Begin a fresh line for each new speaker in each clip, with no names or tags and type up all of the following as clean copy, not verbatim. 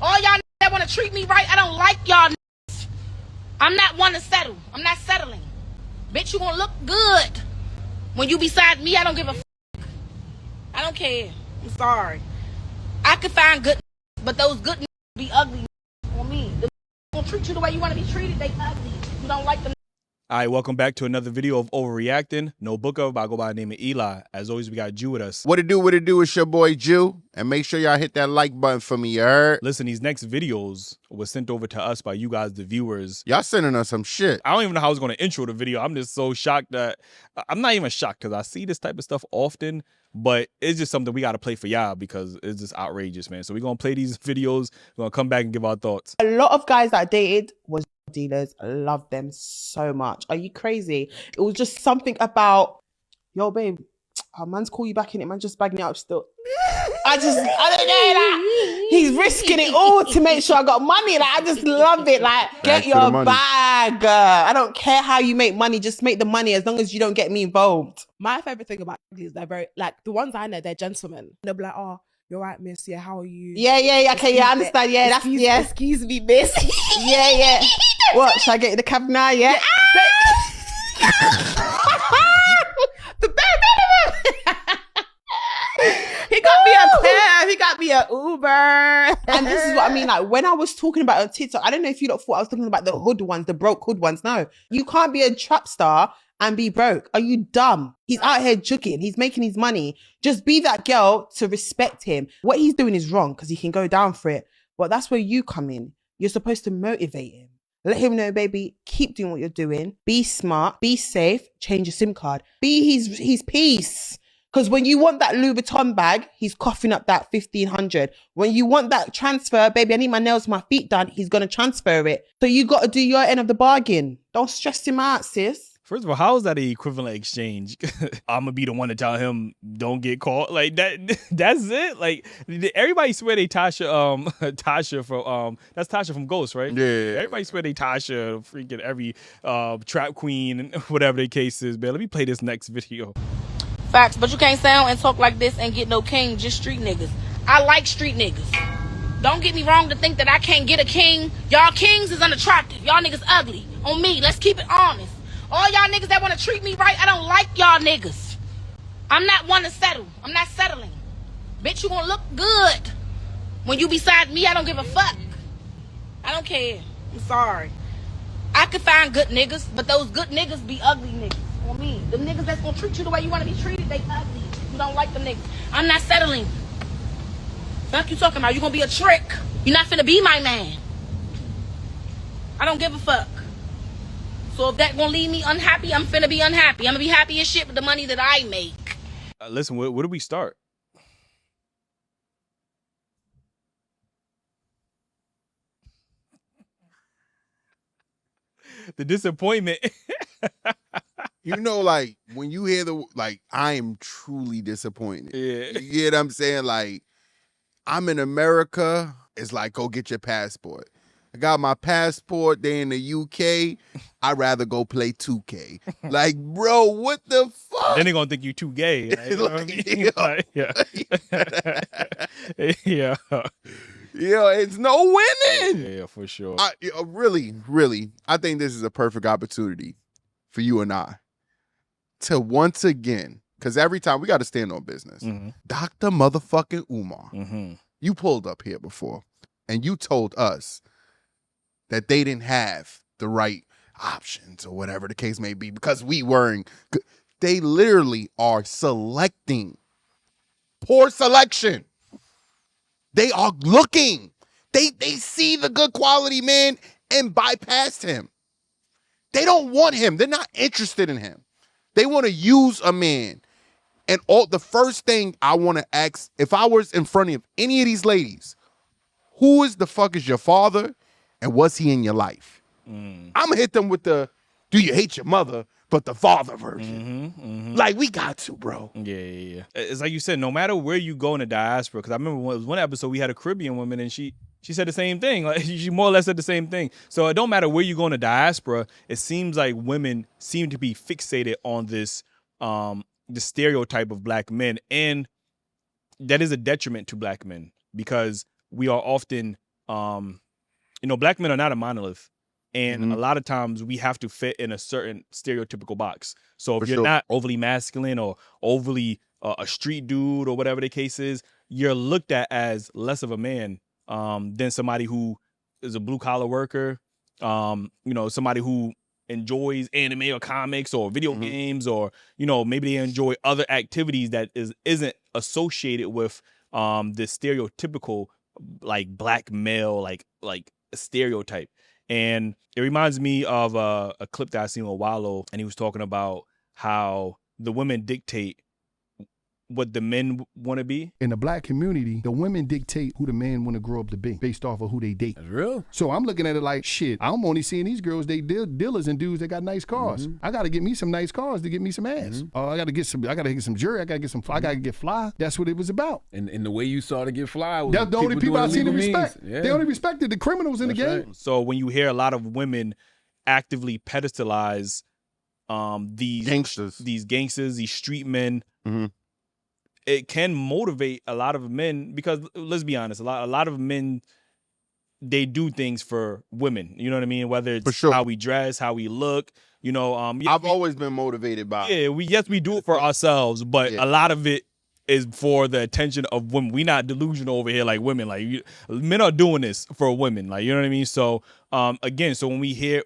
All y'all niggas that want to treat me right, I don't like y'all niggas. I'm not one to settle. I'm not settling. Bitch, you gonna look good. When you beside me, I don't give a f***. I don't care. I'm sorry. I could find good niggas, but those good niggas be ugly on me. The niggas gonna treat you the way you want to be treated, they ugly. You don't like them.
All right, welcome back to another video of Overreacting. No book of, I go by the name of Eli. As always, we got Jew with us.
What it do? It's your boy Jew. And make sure y'all hit that like button for me, you heard?
Listen, these next videos were sent over to us by you guys, the viewers.
Y'all sending us some shit.
I don't even know how I was going to intro the video. I'm just so shocked that, I'm not even shocked because I see this type of stuff often, but it's just something we got to play for y'all because it's just outrageous, man. So we're going to play these videos. We're going to come back and give our thoughts.
A lot of guys that I dated was dealers. I love them so much. Are you crazy? It was just something about, yo, babe, our man's call you back in it, man, just bagging it up still. I don't know that. He's risking it all to make sure I got money. Like, I just love it. Like, get your bag. I don't care how you make money. Just make the money as long as you don't get me involved.
My favorite thing about these, they're very, like, the ones I know, they're gentlemen. They'll be like, oh, you're right, miss. Yeah, how are you?
Yeah. Okay, yeah, I understand. Yeah, that's, yeah.
Excuse me, miss.
Yeah. What, should I get you the cab now? Yeah.
The bare minimum. He got me a cab. He got me an Uber.
And this is what I mean. Like, when I was talking about it on TikTok, I don't know if you lot thought I was talking about the hood ones, the broke hood ones. No, you can't be a trap star and be broke. Are you dumb? He's out here jugging. He's making his money. Just be that girl to respect him. What he's doing is wrong because he can go down for it. But that's where you come in. You're supposed to motivate him. Let him know, baby, keep doing what you're doing. Be smart, be safe, change your SIM card. Be his piece. Because when you want that Louis Vuitton bag, he's coughing up that 1,500. When you want that transfer, baby, I need my nails, my feet done, he's going to transfer it. So you got to do your end of the bargain. Don't stress him out, sis.
First of all, how is that an equivalent exchange? I'm gonna be the one to tell him don't get caught like that. That's it. Like everybody swear they Tasha. Tasha from that's Tasha from Ghost, right?
Yeah.
Everybody swear they Tasha. Freaking every trap queen and whatever the case is. Man, let me play this next video.
Facts, but you can't sound and talk like this and get no king, just street niggas. I like street niggas. Don't get me wrong to think that I can't get a king. Y'all kings is unattractive. Y'all niggas ugly. On me, let's keep it honest. All y'all niggas that want to treat me right, I don't like y'all niggas. I'm not one to settle. I'm not settling. Bitch, you gonna look good. When you beside me, I don't give a fuck. I don't care. I'm sorry. I could find good niggas, but those good niggas be ugly niggas. On me. The niggas that's gonna treat you the way you want to be treated, they ugly. You don't like them niggas. I'm not settling. Fuck you talking about? You gonna be a trick. You're not finna be my man. I don't give a fuck. So if that gonna leave me unhappy, I'm finna be unhappy. I'm gonna be happy as shit with the money that I make.
Listen, where do we start? The disappointment.
You know, like, when you hear like, I am truly disappointed.
Yeah.
You get what I'm saying? Like, I'm in America. It's like, go get your passport. I got my passport. They in the UK. I'd rather go play 2K. Like, bro, what the fuck?
Then they're going to think you too gay. Like, you know what I mean? Like, yeah. Yeah.
Yeah, it's no winning.
Yeah, for sure.
Really, I think this is a perfect opportunity for you and I to once again, because every time we got to stand on business. Dr. motherfucking Umar, you pulled up here before and you told us that they didn't have the right options or whatever the case may be because we weren't. They literally are selecting. Poor selection. They are looking. They see the good quality man and bypassed him. They don't want him. They're not interested in him. They want to use a man. And the first thing I want to ask, if I was in front of any of these ladies, who is the fuck is your father and was he in your life? I'm going to hit them with the, do you hate your mother, but the father version. Like, we got to, bro.
Yeah. It's like you said, no matter where you go in the diaspora, because I remember one episode we had a Caribbean woman and she said the same thing. Like, she more or less said the same thing. So it don't matter where you go in the diaspora, it seems like women seem to be fixated on this the stereotype of black men, and that is a detriment to black men because we are often black men are not a monolith. And
Mhm.
a lot of times we have to fit in a certain stereotypical box. So if
For
you're
sure.
not overly masculine or overly a street dude or whatever the case is, you're looked at as less of a man than somebody who is a blue collar worker, somebody who enjoys anime or comics or video
Mhm.
games, or maybe they enjoy other activities that isn't associated with the stereotypical like black male like stereotype. And it reminds me of a clip that I seen with Wallow, and he was talking about how the women dictate what the men want to be.
In the black community, the women dictate who the man want to grow up to be based off of who they date.
That's real.
So I'm looking at it like, shit, I'm only seeing these girls, they dealers and dudes that got nice cars. I got to get me some nice cars to get me some ass. I got to get some jewelry. I got to get some fly. I got to get fly. That's what it was about.
And the way you saw to get fly was
That's the only people I seen to respect.
Yeah.
They only respected the criminals in the game.
Right.
So when you hear a lot of women actively pedestalize these
Gangsters.
these street men,
Mhm.
it can motivate a lot of men, because let's be honest, a lot of men, they do things for women. You know what I mean? Whether it's
For sure.
how we dress, how we look.
I've always been motivated by.
Yeah, we do it for ourselves, but
Yeah.
a lot of it is for the attention of women. We not delusional over here like women. Like men are doing this for women. Like, you know what I mean? So again, so when we hear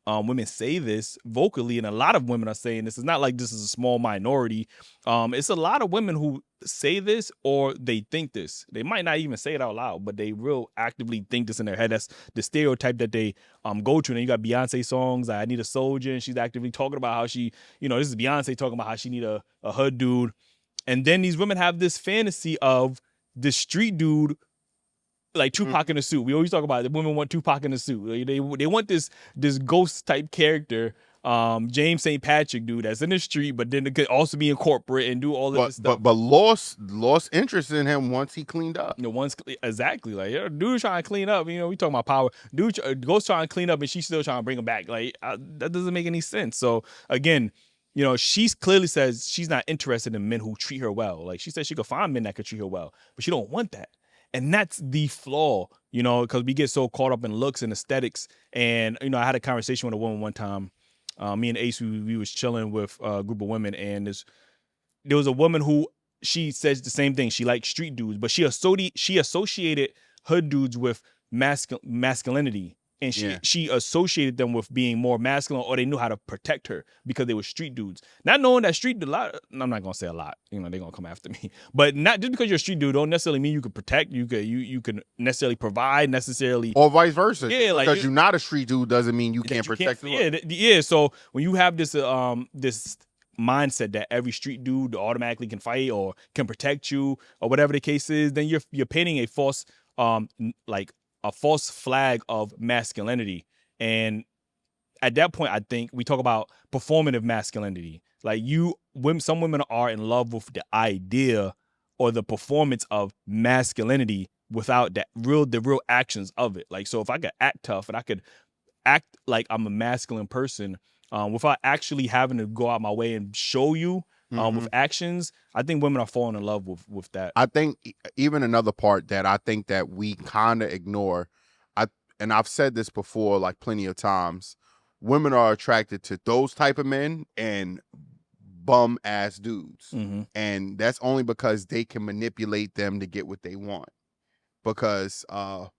women say this vocally, and a lot of women are saying this, it's not like this is a small minority. It's a lot of women who say this, or they think this. They might not even say it out loud, but they real actively think this in their head. That's the stereotype that they go to. And then you got Beyonce songs, I Need a Soldier, and she's actively talking about how she, this is Beyonce talking about how she need a hood dude. And then these women have this fantasy of the street dude, like Tupac in a suit. We always talk about it. The women want Tupac in a suit. They want this ghost type character, James St. Patrick dude that's in the street, but then it could also be in corporate and do all of this stuff.
But lost interest in him once he cleaned up.
Exactly, like dude trying to clean up. We talking about power. Dude goes trying to clean up, and she's still trying to bring him back. Like that doesn't make any sense. So again, she clearly says she's not interested in men who treat her well. Like she says she could find men that could treat her well, but she don't want that. And that's the flaw, because we get so caught up in looks and aesthetics. And, I had a conversation with a woman one time. Me and Ace, we was chilling with a group of women, and there was a woman who, she says the same thing. She liked street dudes, but she associated hood dudes with masculinity. And she associated them with being more masculine, or they knew how to protect her because they were street dudes. Not knowing that street dude, I'm not gonna say a lot. They're gonna come after me. But not just because you're a street dude don't necessarily mean you can protect. You can necessarily provide necessarily,
Or vice versa.
Yeah, like
because you're not a street dude doesn't mean you can't protect.
Yeah. So when you have this this mindset that every street dude automatically can fight or can protect you or whatever the case is, then you're painting a false a false flag of masculinity. And at that point, I think we talk about performative masculinity. Like some women are in love with the idea or the performance of masculinity without the real actions of it. Like, so if I could act tough and I could act like I'm a masculine person, without actually having to go out my way and show you with actions, I think women are falling in love with that.
I think even another part that I think that we kind of ignore, and I've said this before like plenty of times, women are attracted to those type of men and bum ass dudes. And that's only because they can manipulate them to get what they want. Because a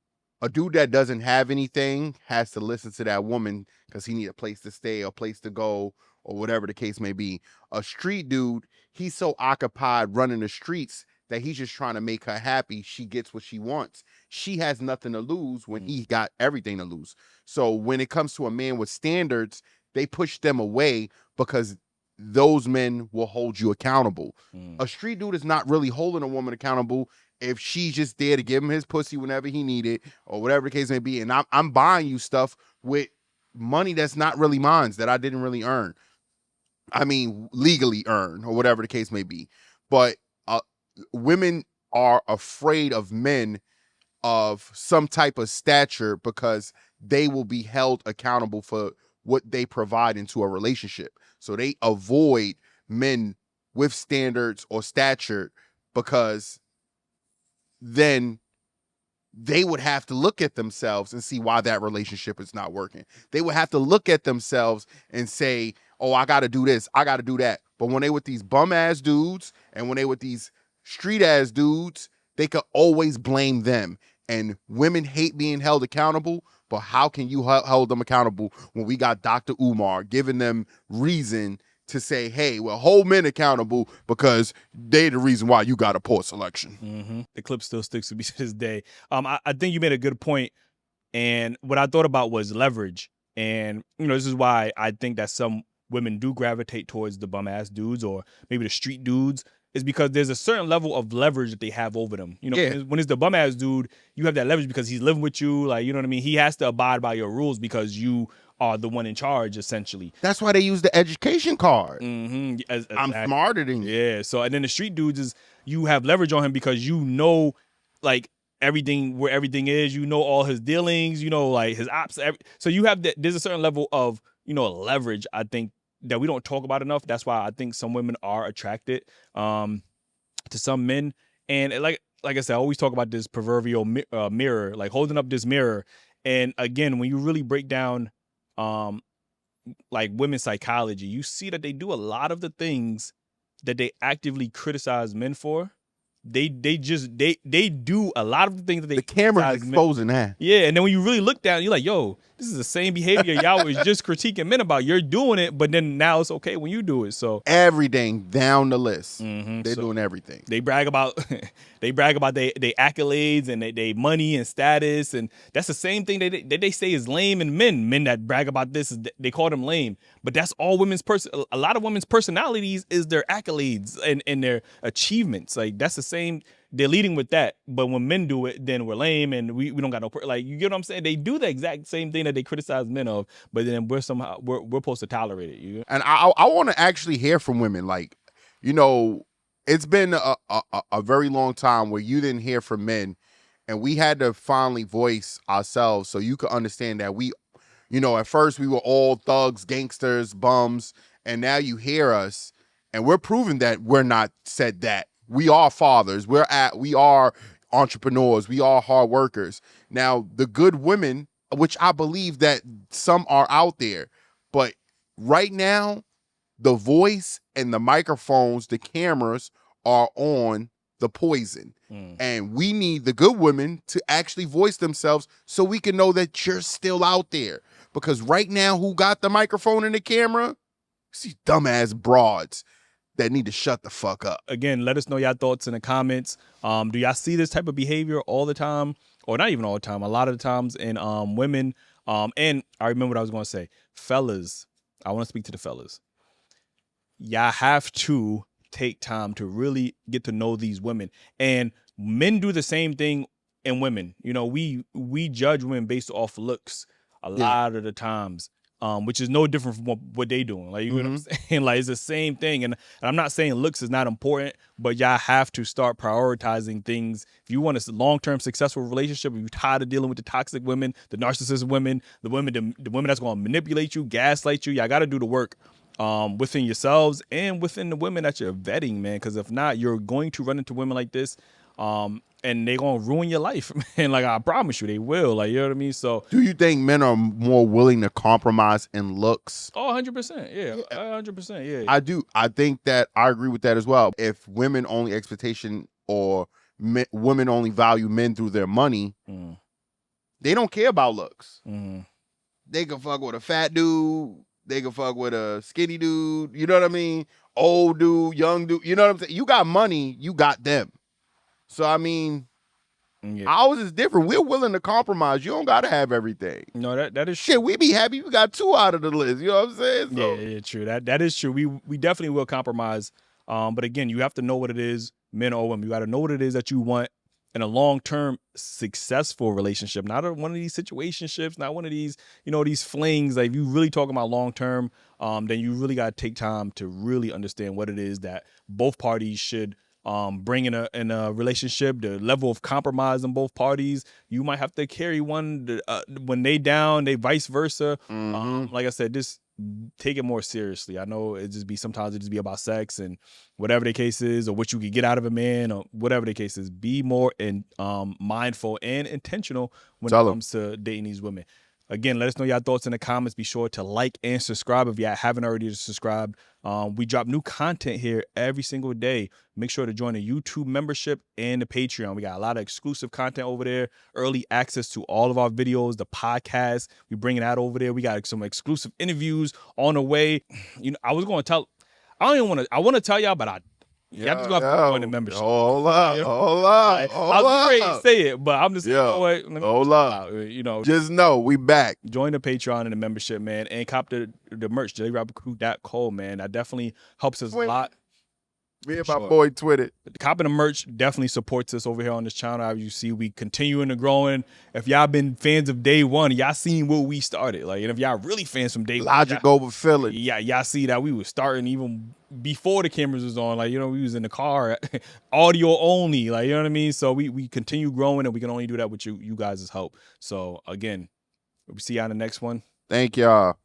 dude that doesn't have anything has to listen to that woman because he need a place to stay or place to go or whatever the case may be. A street dude, he's so occupied running the streets that he's just trying to make her happy. She gets what she wants. She has nothing to lose when he got everything to lose. So when it comes to a man with standards, they push them away because those men will hold you accountable. A street dude is not really holding a woman accountable if she's just there to give him his pussy whenever he need it or whatever the case may be. And I'm buying you stuff with money that's not really mine, that I didn't really earn. I mean, legally earn or whatever the case may be. But women are afraid of men of some type of stature because they will be held accountable for what they provide into a relationship. So they avoid men with standards or stature because then they would have to look at themselves and see why that relationship is not working. They would have to look at themselves and say, oh, I got to do this, I got to do that. But when they with these bum ass dudes and when they with these street ass dudes, they could always blame them. And women hate being held accountable, but how can you hold them accountable when we got Dr. Umar giving them reason to say, hey, well, hold men accountable because they the reason why you got a poor selection.
The clip still sticks with me to this day. I think you made a good point, and what I thought about was leverage. And this is why I think that some women do gravitate towards the bum ass dudes or maybe the street dudes, is because there's a certain level of leverage that they have over them. When it's the bum ass dude, you have that leverage because he's living with you, like, you know what I mean? He has to abide by your rules because you are the one in charge, essentially.
That's why they use the education card.
I'm
I'm smarter than you.
Yeah. So, and then the street dudes is you have leverage on him because like everything, where everything is, all his dealings, like his ops. So you have there's a certain level of, leverage, I think, that we don't talk about enough. That's why I think some women are attracted to some men. And like I said, I always talk about this proverbial mirror, like holding up this mirror. And again, when you really break down like women's psychology, you see that they do a lot of the things that they actively criticize men for. They do a lot of the things that
the camera's exposing that.
Yeah, and then when you really look down, you're like, yo, this is the same behavior y'all was just critiquing men about. You're doing it, but then now it's okay when you do it. So
everything down the list, they're doing everything.
They brag about their accolades and they money and status, and that's the same thing that they say is lame in men. Men that brag about this, they call them lame, but that's all women's a lot of women's personalities is their accolades and their achievements. Like that's the same. They're leading with that, but when men do it, then we're lame and we don't got no like, you get what I'm saying? They do the exact same thing that they criticize men of, but then we're supposed to tolerate it.
And I want to actually hear from women. Like, it's been a very long time where you didn't hear from men, and we had to finally voice ourselves so you could understand that we, at first we were all thugs, gangsters, bums, and now you hear us, and we're proving that we're not said that. We are fathers. We are entrepreneurs. We are hard workers. Now, the good women, which I believe that some are out there, but right now, the voice and the microphones, the cameras are on the poison. And we need the good women to actually voice themselves so we can know that you're still out there. Because right now, who got the microphone and the camera? These dumbass broads that need to shut the fuck up.
Again, let us know your thoughts in the comments. Do y'all see this type of behavior all the time? Or not even all the time, a lot of the times in women. And I remember what I was going to say. Fellas, I want to speak to the fellas. Y'all have to take time to really get to know these women. And men do the same thing in women. We judge women based off looks a lot of the times. Which is no different from what they doing. Like, you know what I'm saying? Like, it's the same thing. And I'm not saying looks is not important, but y'all have to start prioritizing things. If you want a long-term successful relationship, if you're tired of dealing with the toxic women, the narcissist women, the women that's going to manipulate you, gaslight you, y'all got to do the work within yourselves and within the women that you're vetting, man. Because if not, you're going to run into women like this. And they're going to ruin your life, man. Like, I promise you, they will. Like, you know what I mean? So,
do you think men are more willing to compromise in looks?
Oh, 100%. Yeah. 100%. Yeah.
I do. I think that I agree with that as well. If women only expectation or women only value men through their money, they don't care about looks. They can fuck with a fat dude. They can fuck with a skinny dude. You know what I mean? Old dude, young dude. You know what I'm saying? You got money, you got them. So, I mean, ours is different. We're willing to compromise. You don't got to have everything.
No, that is
shit. We be happy we got 2 out of the list. You know what I'm saying? So,
yeah, true. That is true. We definitely will compromise. But again, you have to know what it is, men or women. You got to know what it is that you want in a long-term successful relationship, not one of these situationships, not one of these, these flings. Like, if you really talking about long-term, then you really got to take time to really understand what it is that both parties should bring in a relationship, the level of compromise in both parties. You might have to carry one when they down, they vice versa. Like I said, take it more seriously. I know sometimes it just be about sex and whatever the case is, or what you can get out of a man, or whatever the case is. Be more mindful and intentional when it comes to dating these women. Again, let us know your thoughts in the comments. Be sure to like and subscribe if you haven't already subscribed. We drop new content here every single day. Make sure to join the YouTube membership and the Patreon. We got a lot of exclusive content over there, early access to all of our videos, the podcast. We bringing that over there. We got some exclusive interviews on the way. You know, I was going to tell, I want to tell y'all, but y'all just gonna have to join the membership.
Hold up.
I was ready to say it, but I'm just
hold up.
You know,
just know we back.
Join the Patreon and the membership, man, and cop the merch, Dailyrapupcrew.co, man. That definitely helps us a lot.
Me and my boy Twitter.
Copping the merch definitely supports us over here on this channel. As you see, we continuing to growing. If y'all been fans of day one, y'all seen where we started. Like, and if y'all really fans from day one,
Logic over feeling.
Yeah, y'all see that we was starting even before the cameras was on. Like, you know, we was in the car, audio only. Like, you know what I mean? So we continue growing, and we can only do that with you guys' help. So again, we see y'all in the next one.
Thank y'all.